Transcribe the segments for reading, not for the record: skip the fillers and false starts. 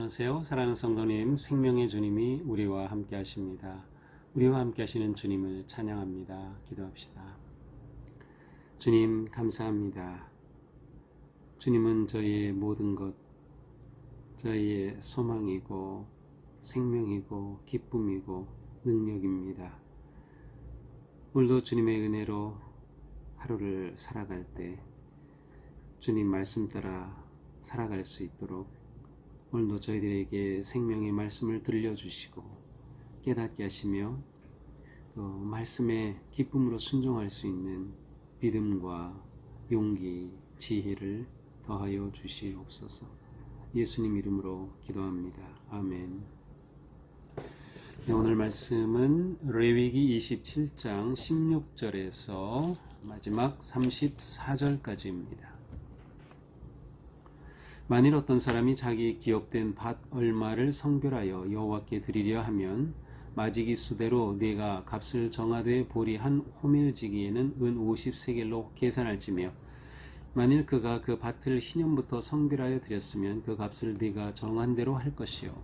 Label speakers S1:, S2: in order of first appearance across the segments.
S1: 안녕하세요. 사랑하는 성도님, 생명의 주님이 우리와 함께 하십니다. 우리와 함께 하시는 주님을 찬양합니다. 기도합시다. 주님, 감사합니다. 주님은 저희의 모든 것, 저희의 소망이고 생명이고 기쁨이고 능력입니다. 오늘도 주님의 은혜로 하루를 살아갈 때 주님 말씀 따라 살아갈 수 있도록 오늘도 저희들에게 생명의 말씀을 들려주시고 깨닫게 하시며 또 말씀에 기쁨으로 순종할 수 있는 믿음과 용기, 지혜를 더하여 주시옵소서. 예수님 이름으로 기도합니다. 아멘. 네, 오늘 말씀은 레위기 27장 16절에서 마지막 34절까지입니다. 만일 어떤 사람이 자기 기업된 밭 얼마를 성별하여 여호와께 드리려 하면 마지기 수대로 네가 값을 정하되 보리 한 호밀지기에는 은 50세겔로 계산할지며 만일 그가 그 밭을 희년부터 성별하여 드렸으면 그 값을 네가 정한 대로 할 것이요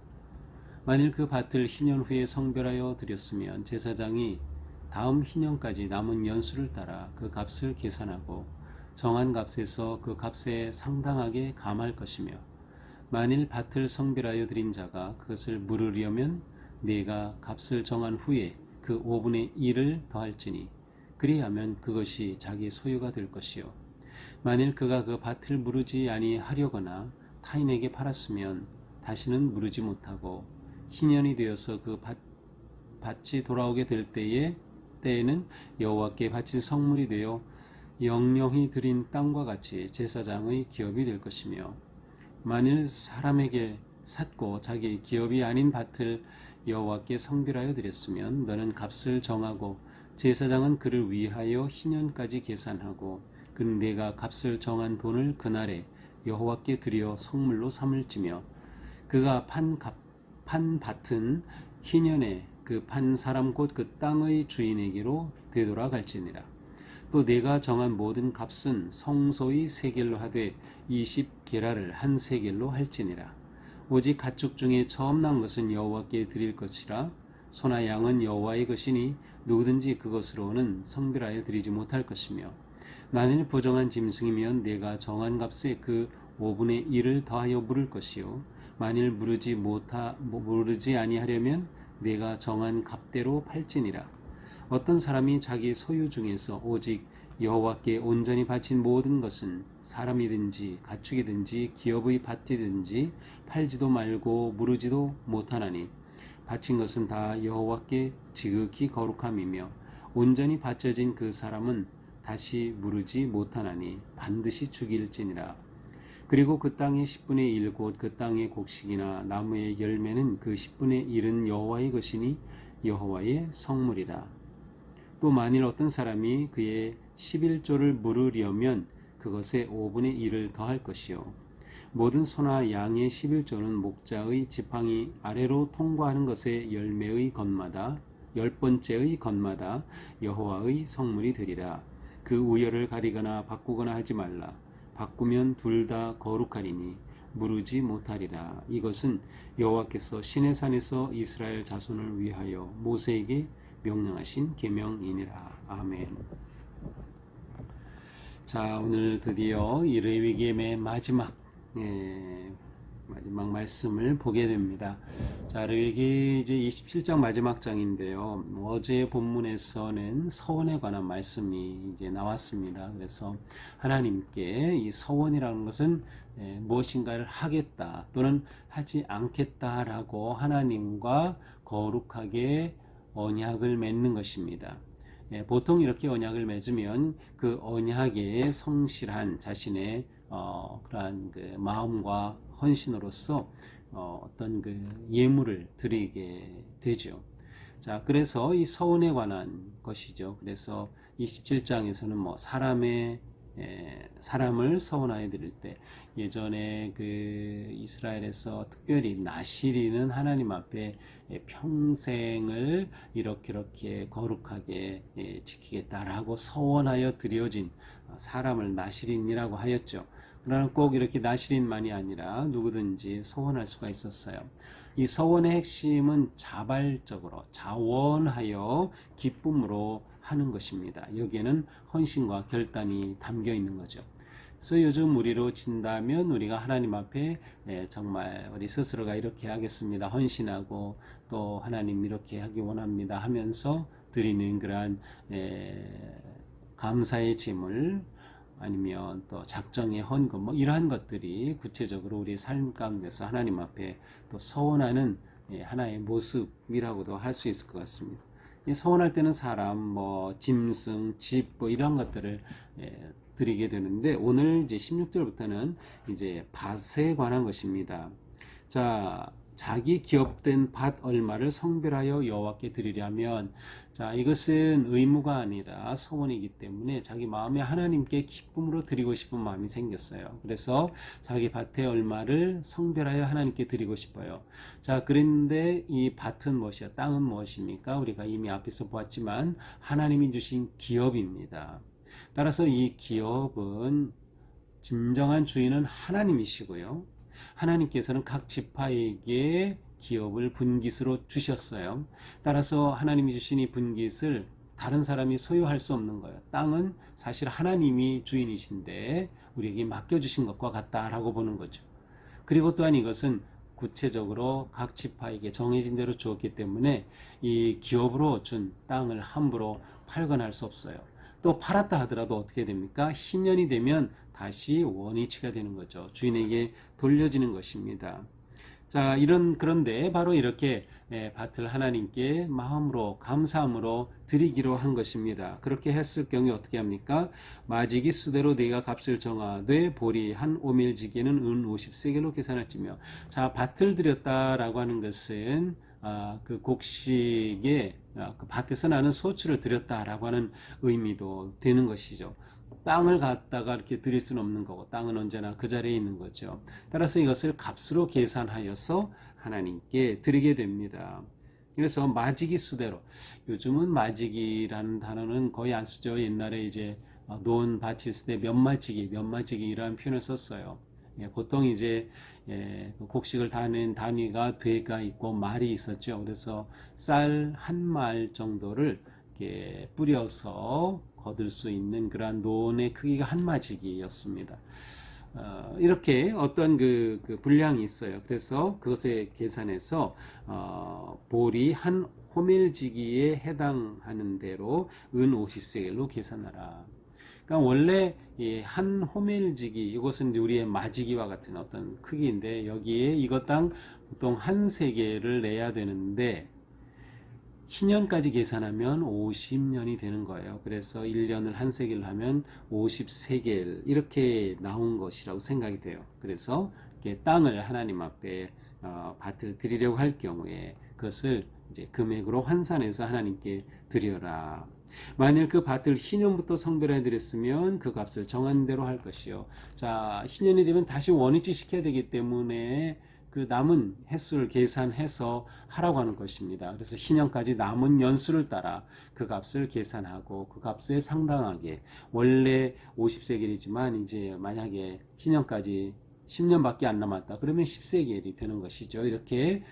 S1: 만일 그 밭을 희년 후에 성별하여 드렸으면 제사장이 다음 희년까지 남은 연수를 따라 그 값을 계산하고 정한 값에서 그 값에 상당하게 감할 것이며 만일 밭을 성별하여 드린 자가 그것을 물으려면 네가 값을 정한 후에 그 5분의 1을 더할지니 그리하면 그것이 자기 소유가 될 것이요 만일 그가 그 밭을 무르지 아니하려거나 타인에게 팔았으면 다시는 무르지 못하고 희년이 되어서 그 밭이 돌아오게 될 때에는 여호와께 바친 성물이 되어 영영히 드린 땅과 같이 제사장의 기업이 될 것이며 만일 사람에게 샀고 자기 기업이 아닌 밭을 여호와께 성별하여 드렸으면 너는 값을 정하고 제사장은 그를 위하여 희년까지 계산하고 그는 내가 값을 정한 돈을 그날에 여호와께 드려 성물로 삼을지며 그가 판 밭은 희년에 그 판 사람 곧 그 땅의 주인에게로 되돌아갈지니라. 또 내가 정한 모든 값은 성소의 세겔로 하되 20게라를 한 세겔로 할지니라. 오직 가축 중에 처음 난 것은 여호와께 드릴 것이라. 소나 양은 여호와의 것이니 누구든지 그것으로는 성별하여 드리지 못할 것이며 만일 부정한 짐승이면 내가 정한 값에 그 5분의 1을 더하여 물을 것이요 만일 무르지 아니하려면 내가 정한 값대로 팔지니라. 어떤 사람이 자기 소유 중에서 오직 여호와께 온전히 바친 모든 것은 사람이든지 가축이든지 기업의 밭이든지 팔지도 말고 무르지도 못하나니 바친 것은 다 여호와께 지극히 거룩함이며 온전히 바쳐진 그 사람은 다시 무르지 못하나니 반드시 죽일지니라. 그리고 그 땅의 10분의 1 곧 그 땅의 곡식이나 나무의 열매는 그 10분의 1은 여호와의 것이니 여호와의 성물이라. 또 만일 어떤 사람이 그의 11조를 물으려면 그것에 5분의 1을 더할 것이요 모든 소나 양의 11조는 목자의 지팡이 아래로 통과하는 것의 열매의 것마다 10번째의 것마다 여호와의 성물이 되리라. 그 우열을 가리거나 바꾸거나 하지 말라. 바꾸면 둘 다 거룩하리니 무르지 못하리라. 이것은 여호와께서 시내산에서 이스라엘 자손을 위하여 모세에게 명령하신 계명이니라. 아멘. 자, 오늘 드디어 이 레위기의 맨 마지막 말씀을 보게 됩니다. 자, 레위기 이제 27장 마지막 장인데요. 어제 본문에서는 서원에 관한 말씀이 이제 나왔습니다. 그래서 하나님께 이 서원이라는 것은 무엇인가를 하겠다 또는 하지 않겠다라고 하나님과 거룩하게 언약을 맺는 것입니다. 보통 이렇게 언약을 맺으면 그 언약에 성실한 자신의 그러한 그 마음과 헌신으로서 어떤 그 예물을 드리게 되죠. 자, 그래서 이 서원에 관한 것이죠. 그래서 27장에서는 뭐 사람을 서원하여 드릴 때 예전에 그 이스라엘에서 특별히 나시리는 하나님 앞에 평생을 이렇게 거룩하게 지키겠다라고 서원하여 드려진 사람을 나시린이라고 하였죠. 그러나 꼭 이렇게 나시린만이 아니라 누구든지 서원할 수가 있었어요. 이 서원의 핵심은 자발적으로 자원하여 기쁨으로 하는 것입니다. 여기에는 헌신과 결단이 담겨 있는 거죠. 그래서 요즘 우리로 친다면 우리가 하나님 앞에 정말 우리 스스로가 이렇게 하겠습니다. 헌신하고 또 하나님 이렇게 하기 원합니다 하면서 드리는 그러한 감사의 짐을 아니면 또 작정의 헌금 뭐 이러한 것들이 구체적으로 우리의 삶 가운데서 하나님 앞에 또 서원하는 하나의 모습이라고도 할 수 있을 것 같습니다. 서원할 때는 사람, 뭐 짐승, 집 뭐 이런 것들을 드리게 되는데 오늘 이제 16절부터는 이제 밭에 관한 것입니다. 자, 자기 기업된 밭 얼마를 성별하여 여호와께 드리려면, 자, 이것은 의무가 아니라 서원이기 때문에 자기 마음에 하나님께 기쁨으로 드리고 싶은 마음이 생겼어요. 그래서 자기 밭의 얼마를 성별하여 하나님께 드리고 싶어요. 자, 그런데 이 밭은 무엇이야? 땅은 무엇입니까? 우리가 이미 앞에서 보았지만 하나님이 주신 기업입니다. 따라서 이 기업은 진정한 주인은 하나님이시고요. 하나님께서는 각 지파에게 기업을 분깃으로 주셨어요. 따라서 하나님이 주신 이 분깃을 다른 사람이 소유할 수 없는 거예요. 땅은 사실 하나님이 주인이신데 우리에게 맡겨주신 것과 같다라고 보는 거죠. 그리고 또한 이것은 구체적으로 각 지파에게 정해진 대로 주었기 때문에 이 기업으로 준 땅을 함부로 팔거나 할 수 없어요. 또 팔았다 하더라도 어떻게 됩니까? 희년이 되면 다시 원위치가 되는 거죠. 주인에게 돌려지는 것입니다. 자, 그런데 바로 이렇게 밭을 하나님께 마음으로 감사함으로 드리기로 한 것입니다. 그렇게 했을 경우에 어떻게 합니까? 마지기 수대로 내가 값을 정하되 보리 한 오멜지기에는 은 50세겔로 계산할지며. 자, 밭을 드렸다라고 하는 것은 그 곡식에 그 밭에서 나는 소출을 드렸다라고 하는 의미도 되는 것이죠. 땅을 갖다가 이렇게 드릴 수는 없는 거고 땅은 언제나 그 자리에 있는 거죠. 따라서 이것을 값으로 계산하여서 하나님께 드리게 됩니다. 그래서 마지기 수대로, 요즘은 마지기라는 단어는 거의 안 쓰죠. 옛날에 이제 논 밭이 있을 때 면마지기라는 표현을 썼어요. 보통 이제 곡식을 다는 단위가 되가 있고 말이 있었죠. 그래서 쌀 한 말 정도를 이렇게 뿌려서 거둘 수 있는 그러한 논의 크기가 한 마지기였습니다. 이렇게 어떤 그 분량이 있어요. 그래서 그것에 계산해서 보리 한 호멜지기에 해당하는 대로 은 50세겔로 계산하라. 그러니까 원래 한 호멜지기, 이것은 이제 우리의 마지기와 같은 어떤 크기인데 여기에 이것당 보통 한 세겔을 내야 되는데 희년까지 계산하면 50년이 되는 거예요. 그래서 1년을 한 세겔 하면 50세겔 이렇게 나온 것이라고 생각이 돼요. 그래서 땅을 하나님 앞에 밭을 드리려고 할 경우에 그것을 이제 금액으로 환산해서 하나님께 드려라. 만일 그 밭을 희년부터 성별해 드렸으면 그 값을 정한 대로 할 것이요. 자, 희년이 되면 다시 원위치 시켜야 되기 때문에 그 남은 횟수를 계산해서 하라고 하는 것입니다. 그래서 희년까지 남은 연수를 따라 그 값을 계산하고 그 값에 상당하게, 원래 50세겔이지만 이제 만약에 희년까지 10년밖에 안 남았다 그러면 10세겔이 되는 것이죠. 이렇게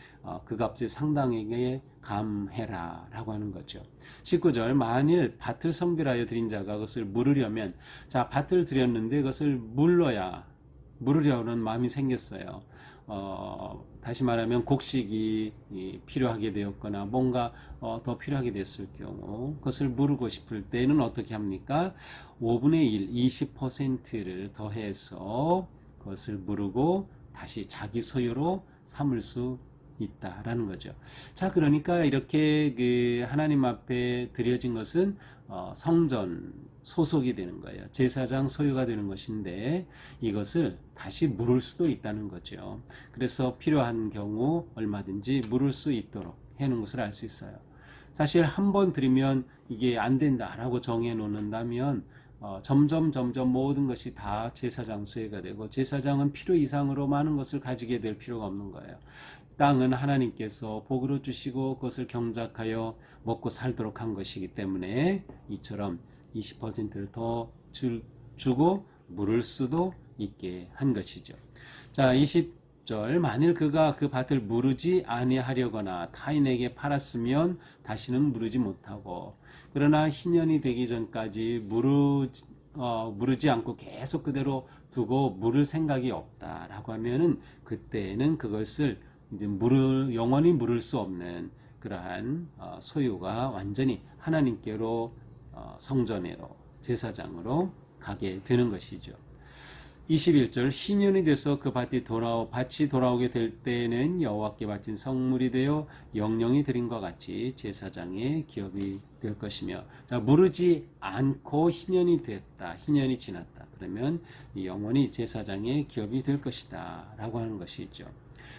S1: 그 값에 상당하게 감해라 라고 하는 거죠. 19절, 만일 밭을 성별하여 드린 자가 그것을 물으려면, 자, 밭을 드렸는데 그것을 물으려는 마음이 생겼어요. 다시 말하면 곡식이 필요하게 되었거나 뭔가 더 필요하게 됐을 경우 그것을 물고 싶을 때는 어떻게 합니까? 5분의 1, 20%를 더해서 그것을 물고 다시 자기 소유로 삼을 수 있다라는 거죠. 자, 그러니까 이렇게 그 하나님 앞에 드려진 것은 성전 소속이 되는 거예요. 제사장 소유가 되는 것인데 이것을 다시 물을 수도 있다는 거죠. 그래서 필요한 경우 얼마든지 물을 수 있도록 해놓은 것을 알 수 있어요. 사실 한 번 드리면 이게 안 된다라고 정해 놓는다면 점점 모든 것이 다 제사장 소유가 되고, 제사장은 필요 이상으로 많은 것을 가지게 될 필요가 없는 거예요. 땅은 하나님께서 복으로 주시고 그것을 경작하여 먹고 살도록 한 것이기 때문에 이처럼 20%를 더 주고 물을 수도 있게 한 것이죠. 자, 20절 만일 그가 그 밭을 무르지 아니하려거나 타인에게 팔았으면 다시는 무르지 못하고 그러나 희년이 되기 전까지 무르지 않고 계속 그대로 두고 물을 생각이 없다라고 하면은 그때는 그것을 이제 영원히 물을 수 없는 그러한 소유가 완전히 하나님께로 성전으로 제사장으로 가게 되는 것이죠. 21절 희년이 돼서 그 밭이 돌아오게 될 때에는 여호와께 바친 성물이 되어 영영이 드린 것 같이 제사장의 기업이 될 것이며 자 무르지 않고 희년이 됐다. 희년이 지났다. 그러면 영원히 제사장의 기업이 될 것이다 라고 하는 것이죠.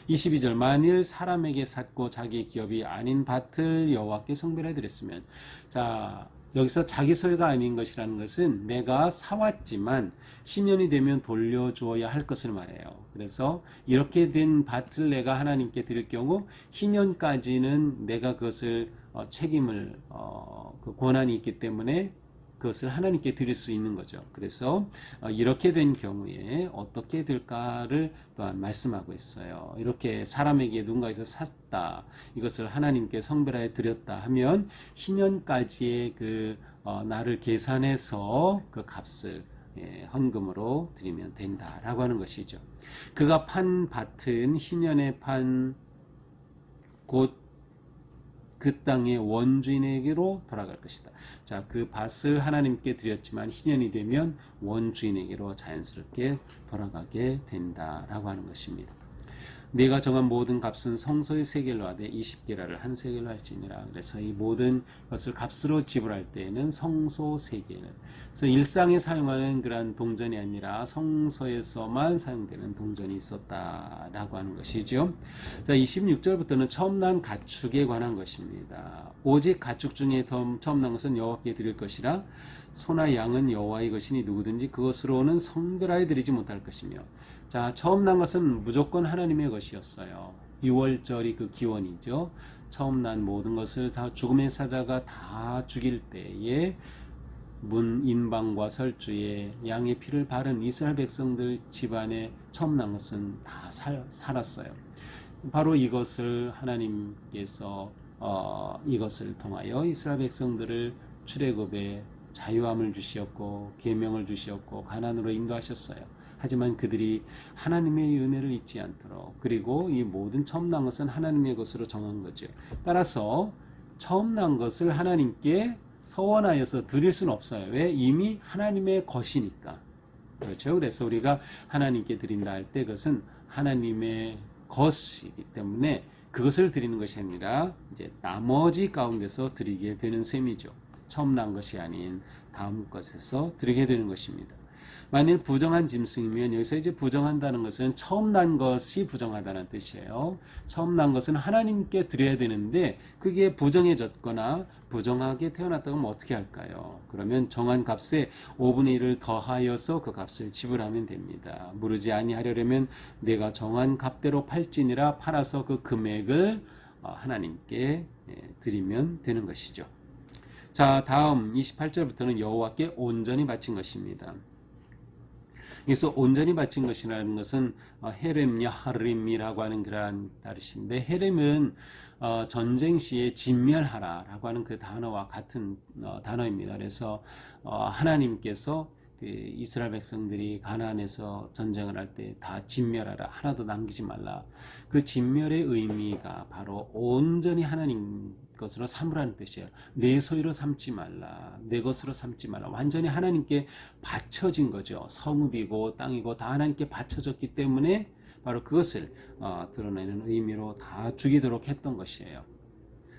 S1: 22절 만일 사람에게 샀고 자기 기업이 아닌 밭을 여호와께 성별해 드렸으면 자 여기서 자기 소유가 아닌 것이라는 것은 내가 사왔지만 희년이 되면 돌려주어야 할 것을 말해요. 그래서 이렇게 된 밭을 내가 하나님께 드릴 경우 희년까지는 내가 그것을 책임을 그 권한이 있기 때문에 그것을 하나님께 드릴 수 있는 거죠. 그래서 이렇게 된 경우에 어떻게 될까를 또한 말씀하고 있어요. 이렇게 사람에게 누군가에서 샀다. 이것을 하나님께 성별하여 드렸다 하면 희년까지의 그 날을 계산해서 그 값을 헌금으로 드리면 된다라고 하는 것이죠. 그가 판 밭은 희년에 판 곧 그 땅의 원주인에게로 돌아갈 것이다. 자, 그 밭을 하나님께 드렸지만 희년이 되면 원주인에게로 자연스럽게 돌아가게 된다라고 하는 것입니다. 네가 정한 모든 값은 성소의 세겔로 하되 20게라를 한 세겔로 할지니라. 그래서 이 모든 것을 값으로 지불할 때에는 성소 세겔. 그래서 일상에 사용하는 그러한 동전이 아니라 성소에서만 사용되는 동전이 있었다라고 하는 것이죠. 자, 26절부터는 처음 난 가축에 관한 것입니다. 오직 가축 중에 처음 난 것은 여호와께 드릴 것이라 소나 양은 여호와의 것이니 누구든지 그것으로는 성별하여 드리지 못할 것이며 자, 처음 난 것은 무조건 하나님의 것이었어요. 6월절이 그 기원이죠. 처음 난 모든 것을 다 죽음의 사자가 다 죽일 때에 인방과 설주에 양의 피를 바른 이스라엘 백성들 집안에 처음 난 것은 다 살았어요. 바로 이것을 하나님께서 이것을 통하여 이스라엘 백성들을 출애굽의 자유함을 주시었고 계명을 주시었고 가나안으로 인도하셨어요. 하지만 그들이 하나님의 은혜를 잊지 않도록 그리고 이 모든 처음 난 것은 하나님의 것으로 정한 거죠. 따라서 처음 난 것을 하나님께 서원하여서 드릴 수는 없어요. 왜? 이미 하나님의 것이니까. 그렇죠. 그래서 우리가 하나님께 드린다 할 때 그것은 하나님의 것이기 때문에 그것을 드리는 것이 아니라 이제 나머지 가운데서 드리게 되는 셈이죠. 처음 난 것이 아닌 다음 것에서 드리게 되는 것입니다. 만일 부정한 짐승이면 여기서 이제 부정한다는 것은 처음 난 것이 부정하다는 뜻이에요. 처음 난 것은 하나님께 드려야 되는데 그게 부정해졌거나 부정하게 태어났다고 하면 어떻게 할까요? 그러면 정한 값에 5분의 1을 더하여서 그 값을 지불하면 됩니다. 무르지 아니하려면 내가 정한 값대로 팔지니라 팔아서 그 금액을 하나님께 드리면 되는 것이죠. 자, 다음 28절부터는 여호와께 온전히 바친 것입니다. 그래서 온전히 바친 것이라는 것은 헤렘 야하림이라고 하는 그러한 뜻인데 헤렘은 전쟁 시에 진멸하라라고 하는 그 단어와 같은 단어입니다. 그래서 하나님께서 그 이스라엘 백성들이 가나안에서 전쟁을 할 때 다 진멸하라 하나도 남기지 말라. 그 진멸의 의미가 바로 온전히 하나님 것으로 삼으라는 뜻이에요. 내 소유로 삼지 말라. 내 것으로 삼지 말라. 완전히 하나님께 바쳐진 거죠. 성읍이고 땅이고 다 하나님께 바쳐졌기 때문에 바로 그것을 드러내는 의미로 다 죽이도록 했던 것이에요.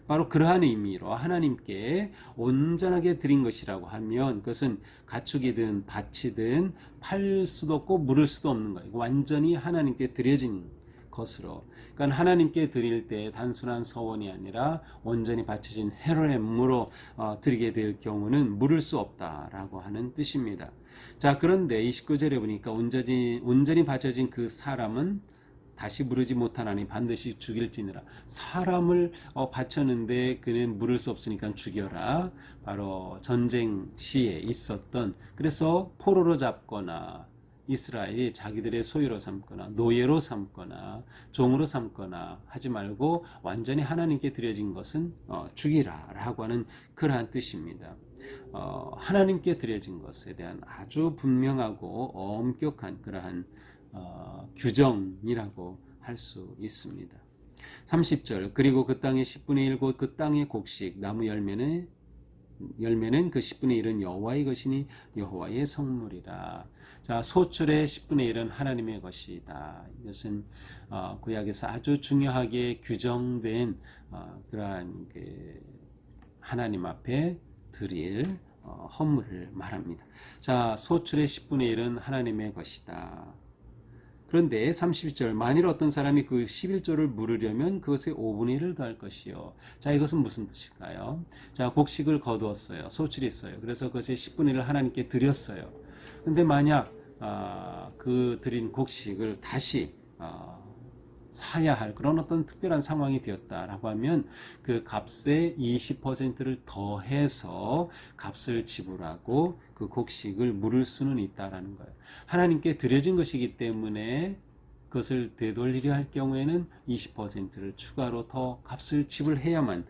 S1: 바로 그러한 의미로 하나님께 온전하게 드린 것이라고 하면 그것은 가축이든 밭이든 팔 수도 없고 물을 수도 없는 거예요. 완전히 하나님께 드려진 것으로. 그러니까 하나님께 드릴 때 단순한 서원이 아니라 온전히 바쳐진 헤렘으로 드리게 될 경우는 물을 수 없다라고 하는 뜻입니다. 자, 그런데 29절에 보니까 온전히 바쳐진 그 사람은 다시 무르지 못하나니 반드시 죽일지니라. 사람을 바쳤는데 그는 물을 수 없으니까 죽여라. 바로 전쟁 시에 있었던 그래서 포로로 잡거나 이스라엘이 자기들의 소유로 삼거나 노예로 삼거나 종으로 삼거나 하지 말고 완전히 하나님께 드려진 것은 죽이라 라고 하는 그러한 뜻입니다. 하나님께 드려진 것에 대한 아주 분명하고 엄격한 그러한 규정이라고 할 수 있습니다. 30절 그리고 그 땅의 10분의 1 곧 그 땅의 곡식 나무 열매는 그 10분의 1은 여호와의 것이니 여호와의 성물이라. 자, 소출의 10분의 1은 하나님의 것이다. 이것은 구약에서 아주 중요하게 규정된 그러한 하나님 앞에 드릴 헌물을 말합니다. 자, 소출의 10분의 1은 하나님의 것이다. 그런데 32절 만일 어떤 사람이 그 11조를 물으려면 그것에 5분의 1을 더할 것이요. 자, 이것은 무슨 뜻일까요? 자, 곡식을 거두었어요. 소출이 있어요. 그래서 그것의 10분의 1을 하나님께 드렸어요. 근데 만약 그 드린 곡식을 다시 사야 할 그런 어떤 특별한 상황이 되었다라고 하면 그 값의 20%를 더해서 값을 지불하고 그 곡식을 물을 수는 있다라는 거예요. 하나님께 드려진 것이기 때문에 그것을 되돌리려 할 경우에는 20%를 추가로 더 값을 지불해야만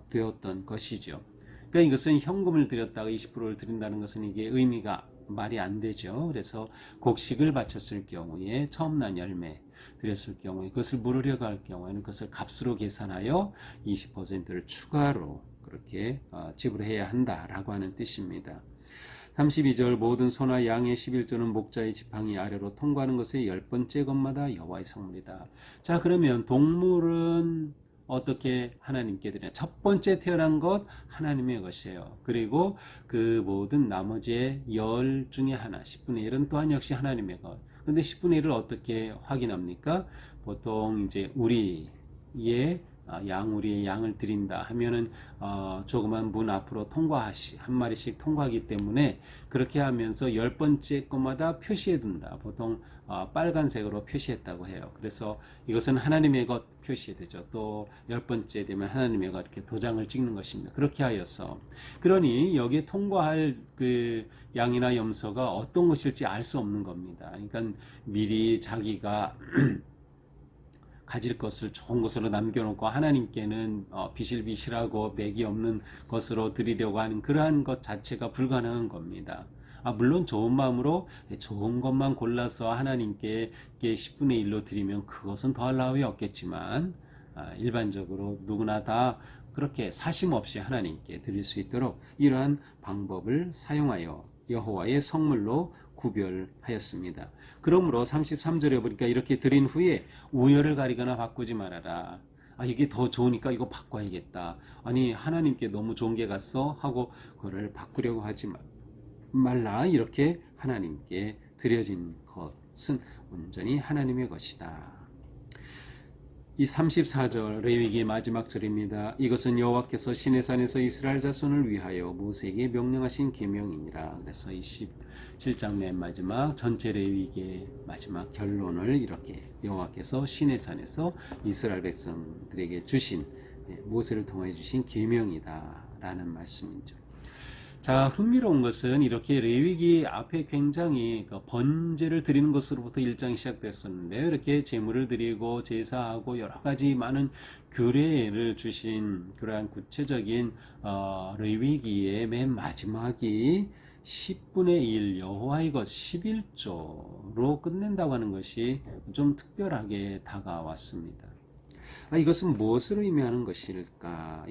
S1: 되었던 것이죠. 그러니까 이것은 현금을 드렸다가 20%를 드린다는 것은 이게 의미가 말이 안 되죠. 그래서 곡식을 바쳤을 경우에 처음 난 열매 드렸을 경우에 그것을 물으려고 할 경우에는 그것을 값으로 계산하여 20%를 추가로 그렇게 지불해야 한다라고 하는 뜻입니다. 32절 모든 소나 양의 11조는 목자의 지팡이 아래로 통과하는 것의 10번째 것마다 여호와의 성물이다. 자, 그러면 동물은 어떻게 하나님께 드리냐? 첫 번째 태어난 것 하나님의 것이에요. 그리고 그 모든 나머지의 열 중에 하나 10분의 1은 또한 역시 하나님의 것. 근데 10분의 1을 어떻게 확인합니까? 보통 이제 우리의 우리의 양을 드린다 하면은 조그만 문 앞으로 한 마리씩 통과하기 때문에 그렇게 하면서 10번째 것마다 표시해 둔다. 보통 빨간색으로 표시했다고 해요. 그래서 이것은 하나님의 것 표시되죠. 또 10번째 되면 하나님의 것 이렇게 도장을 찍는 것입니다. 그렇게 하여서 그러니 여기에 통과할 그 양이나 염소가 어떤 것일지 알 수 없는 겁니다. 그러니까 미리 자기가 가질 것을 좋은 것으로 남겨놓고 하나님께는 비실비실하고 맥이 없는 것으로 드리려고 하는 그러한 것 자체가 불가능한 겁니다. 물론 좋은 마음으로 좋은 것만 골라서 하나님께 10분의 1로 드리면 그것은 더할 나위 없겠지만 일반적으로 누구나 다 그렇게 사심 없이 하나님께 드릴 수 있도록 이러한 방법을 사용하여 여호와의 성물로 구별하였습니다. 그러므로 33절에 보니까 이렇게 드린 후에 우열을 가리거나 바꾸지 말아라. 이게 더 좋으니까 이거 바꿔야겠다. 아니 하나님께 너무 좋은 게 갔어 하고 그거를 바꾸려고 하지 말라. 이렇게 하나님께 드려진 것은 온전히 하나님의 것이다. 이 34절 레위기의 마지막 절입니다. 이것은 여호와께서 시내산에서 이스라엘 자손을 위하여 모세에게 명령하신 계명이니라. 그래서 27장 맨 마지막 전체 레위기의 마지막 결론을 이렇게 여호와께서 시내산에서 이스라엘 백성들에게 주신 모세를 통해 주신 계명이다 라는 말씀이죠. 자, 흥미로운 것은 이렇게 레위기 앞에 굉장히 번제를 드리는 것으로부터 1장이 시작됐었는데 이렇게 제물을 드리고 제사하고 여러 가지 많은 규례를 주신 그러한 구체적인 레위기의 맨 마지막이 10분의 1 여호와의 것 11조로 끝낸다고 하는 것이 좀 특별하게 다가왔습니다. 이것은 무엇을 의미하는 것일까?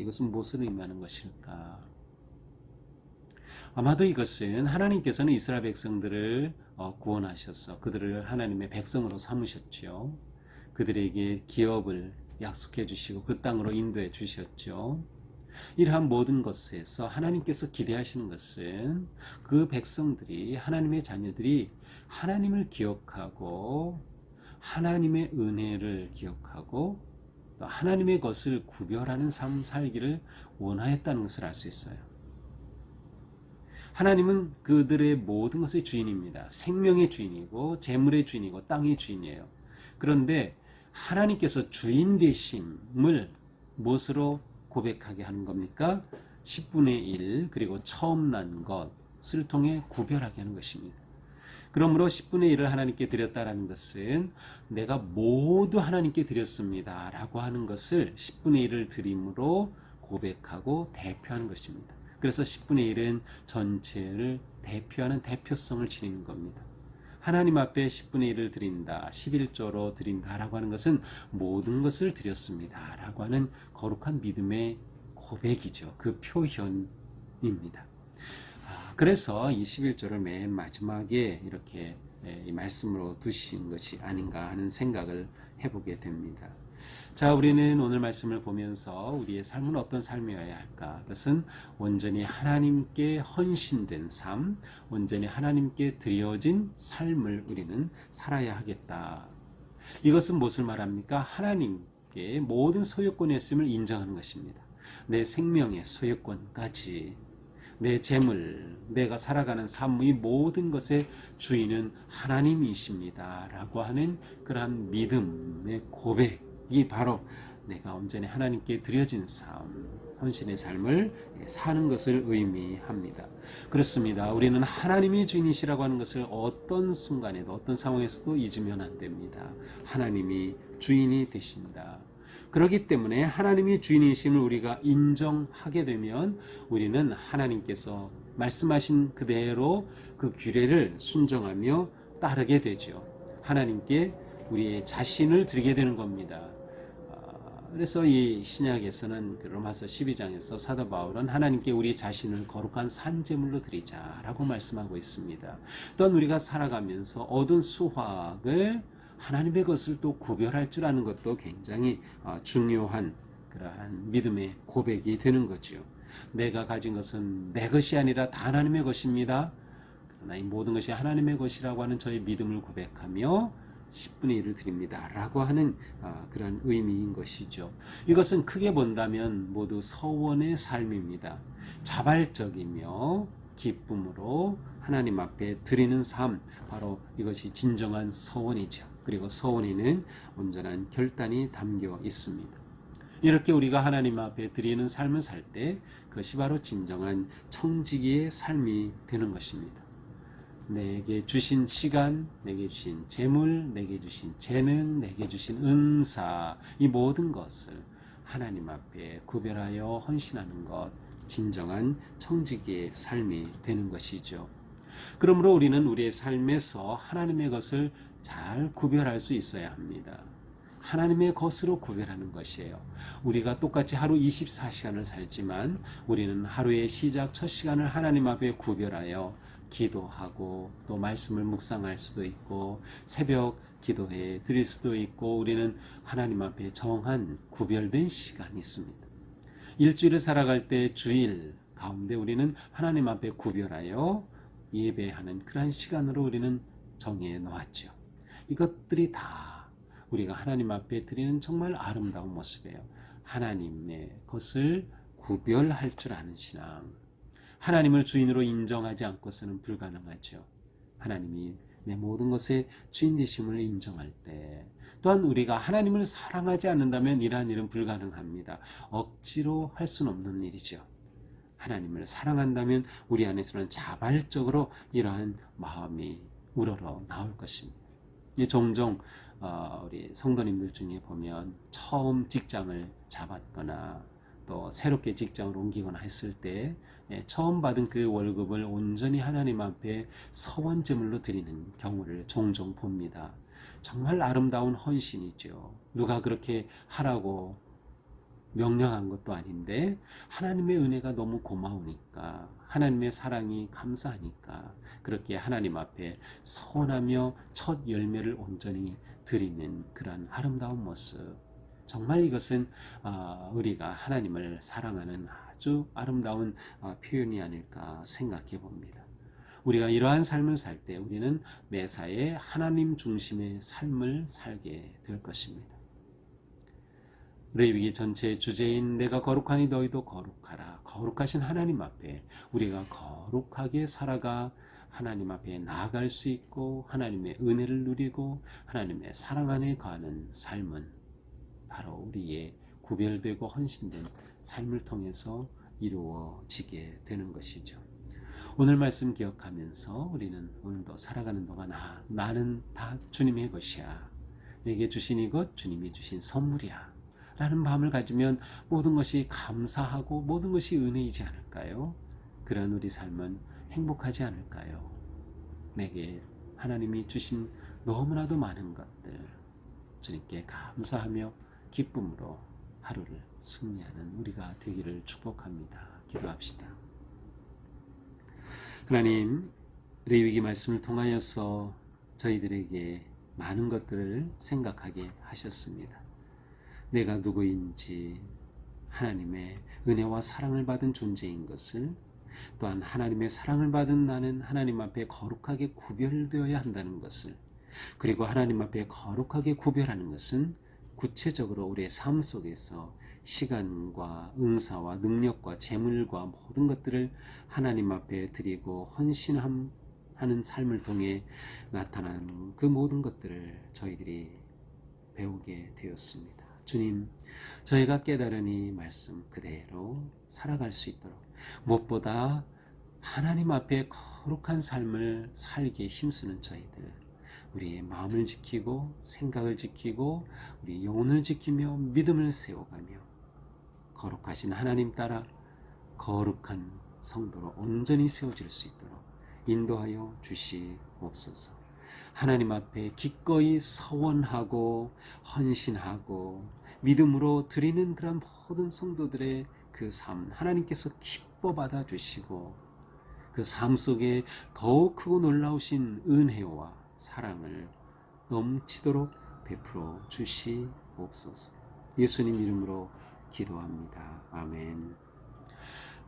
S1: 아마도 이것은 하나님께서는 이스라엘 백성들을 구원하셔서 그들을 하나님의 백성으로 삼으셨죠. 그들에게 기업을 약속해 주시고 그 땅으로 인도해 주셨죠. 이러한 모든 것에서 하나님께서 기대하시는 것은 그 백성들이 하나님의 자녀들이 하나님을 기억하고 하나님의 은혜를 기억하고 또 하나님의 것을 구별하는 삶 살기를 원하였다는 것을 알 수 있어요. 하나님은 그들의 모든 것의 주인입니다. 생명의 주인이고 재물의 주인이고 땅의 주인이에요. 그런데 하나님께서 주인 되심을 무엇으로 고백하게 하는 겁니까? 10분의 1 그리고 처음 난 것을 통해 구별하게 하는 것입니다. 그러므로 10분의 1을 하나님께 드렸다라는 것은 내가 모두 하나님께 드렸습니다 라고 하는 것을 10분의 1을 드림으로 고백하고 대표하는 것입니다. 그래서 10분의 1은 전체를 대표하는 대표성을 지니는 겁니다. 하나님 앞에 10분의 1을 드린다, 11조로 드린다라고 하는 것은 모든 것을 드렸습니다 라고 하는 거룩한 믿음의 고백이죠. 그 표현입니다. 그래서 이 11조를 맨 마지막에 이렇게 이 말씀으로 두신 것이 아닌가 하는 생각을 해보게 됩니다. 자, 우리는 오늘 말씀을 보면서 우리의 삶은 어떤 삶이어야 할까? 그것은 온전히 하나님께 헌신된 삶, 온전히 하나님께 드려진 삶을 우리는 살아야 하겠다. 이것은 무엇을 말합니까? 하나님께 모든 소유권이 있음을 인정하는 것입니다. 내 생명의 소유권까지, 내 재물, 내가 살아가는 삶, 이 모든 것의 주인은 하나님이십니다 라고 하는 그러한 믿음의 고백이 바로 내가 온전히 하나님께 드려진 삶, 헌신의 삶을 사는 것을 의미합니다. 그렇습니다. 우리는 하나님이 주인이시라고 하는 것을 어떤 순간에도 어떤 상황에서도 잊으면 안 됩니다. 하나님이 주인이 되신다. 그렇기 때문에 하나님이 주인이심을 우리가 인정하게 되면 우리는 하나님께서 말씀하신 그대로 그 규례를 순종하며 따르게 되죠. 하나님께 우리의 자신을 드리게 되는 겁니다. 그래서 이 신약에서는 로마서 12장에서 사도 바울은 하나님께 우리 자신을 거룩한 산제물로 드리자라고 말씀하고 있습니다. 또한 우리가 살아가면서 얻은 수확을 하나님의 것을 또 구별할 줄 아는 것도 굉장히 중요한 그러한 믿음의 고백이 되는 거죠. 내가 가진 것은 내 것이 아니라 다 하나님의 것입니다. 그러나 이 모든 것이 하나님의 것이라고 하는 저의 믿음을 고백하며 10분의 1을 드립니다 라고 하는 그런 의미인 것이죠. 이것은 크게 본다면 모두 서원의 삶입니다. 자발적이며 기쁨으로 하나님 앞에 드리는 삶, 바로 이것이 진정한 서원이죠. 그리고 서원에는 온전한 결단이 담겨 있습니다. 이렇게 우리가 하나님 앞에 드리는 삶을 살 때 그것이 바로 진정한 청지기의 삶이 되는 것입니다. 내게 주신 시간, 내게 주신 재물, 내게 주신 재능, 내게 주신 은사, 이 모든 것을 하나님 앞에 구별하여 헌신하는 것, 진정한 청지기의 삶이 되는 것이죠. 그러므로 우리는 우리의 삶에서 하나님의 것을 잘 구별할 수 있어야 합니다. 하나님의 것으로 구별하는 것이에요. 우리가 똑같이 하루 24시간을 살지만 우리는 하루의 시작 첫 시간을 하나님 앞에 구별하여 기도하고 또 말씀을 묵상할 수도 있고 새벽 기도해 드릴 수도 있고 우리는 하나님 앞에 정한 구별된 시간이 있습니다. 일주일을 살아갈 때 주일 가운데 우리는 하나님 앞에 구별하여 예배하는 그러한 시간으로 우리는 정해 놓았죠. 이것들이 다 우리가 하나님 앞에 드리는 정말 아름다운 모습이에요. 하나님의 것을 구별할 줄 아는 신앙. 하나님을 주인으로 인정하지 않고서는 불가능하죠. 하나님이 내 모든 것의 주인 되심을 인정할 때, 또한 우리가 하나님을 사랑하지 않는다면 이러한 일은 불가능합니다. 억지로 할 수는 없는 일이죠. 하나님을 사랑한다면 우리 안에서는 자발적으로 이러한 마음이 우러러 나올 것입니다. 종종 우리 성도님들 중에 보면 처음 직장을 잡았거나 또 새롭게 직장을 옮기거나 했을 때 처음 받은 그 월급을 온전히 하나님 앞에 서원제물로 드리는 경우를 종종 봅니다. 정말 아름다운 헌신이죠. 누가 그렇게 하라고 명령한 것도 아닌데 하나님의 은혜가 너무 고마우니까, 하나님의 사랑이 감사하니까 그렇게 하나님 앞에 서원하며 첫 열매를 온전히 드리는 그런 아름다운 모습, 정말 이것은 우리가 하나님을 사랑하는 아주 아름다운 표현이 아닐까 생각해 봅니다. 우리가 이러한 삶을 살 때 우리는 매사에 하나님 중심의 삶을 살게 될 것입니다. 레위기 전체의 주제인 내가 거룩하니 너희도 거룩하라. 거룩하신 하나님 앞에 우리가 거룩하게 살아가 하나님 앞에 나아갈 수 있고 하나님의 은혜를 누리고 하나님의 사랑 안에 거하는 삶은 바로 우리의 구별되고 헌신된 삶을 통해서 이루어지게 되는 것이죠. 오늘 말씀 기억하면서 우리는 오늘도 살아가는 동안 나는 다 주님의 것이야. 내게 주신 이것 주님이 주신 선물이야. 라는 마음을 가지면 모든 것이 감사하고 모든 것이 은혜이지 않을까요? 그런 우리 삶은 행복하지 않을까요? 내게 하나님이 주신 너무나도 많은 것들 주님께 감사하며 기쁨으로 하루를 승리하는 우리가 되기를 축복합니다. 기도합시다. 하나님, 레위기 말씀을 통하여서 저희들에게 많은 것들을 생각하게 하셨습니다. 내가 누구인지, 하나님의 은혜와 사랑을 받은 존재인 것을, 또한 하나님의 사랑을 받은 나는 하나님 앞에 거룩하게 구별되어야 한다는 것을, 그리고 하나님 앞에 거룩하게 구별하는 것은 구체적으로 우리의 삶 속에서 시간과 은사와 능력과 재물과 모든 것들을 하나님 앞에 드리고 헌신하는 삶을 통해 나타나는 그 모든 것들을 저희들이 배우게 되었습니다. 주님, 저희가 깨달은 이 말씀 그대로 살아갈 수 있도록 무엇보다 하나님 앞에 거룩한 삶을 살기에 힘쓰는 저희들, 우리의 마음을 지키고 생각을 지키고 우리 영혼을 지키며 믿음을 세워가며 거룩하신 하나님 따라 거룩한 성도로 온전히 세워질 수 있도록 인도하여 주시옵소서. 하나님 앞에 기꺼이 서원하고 헌신하고 믿음으로 드리는 그런 모든 성도들의 그 삶, 하나님께서 기뻐 받아주시고 그 삶 속에 더욱 크고 놀라우신 은혜와 사랑을 넘치도록 베풀어 주시옵소서. 예수님 이름으로 기도합니다. 아멘.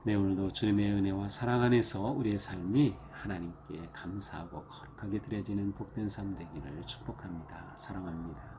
S1: 네, 오늘도 주님의 은혜와 사랑 안에서 우리의 삶이 하나님께 감사하고 거룩하게 드려지는 복된 삶 되기를 축복합니다. 사랑합니다.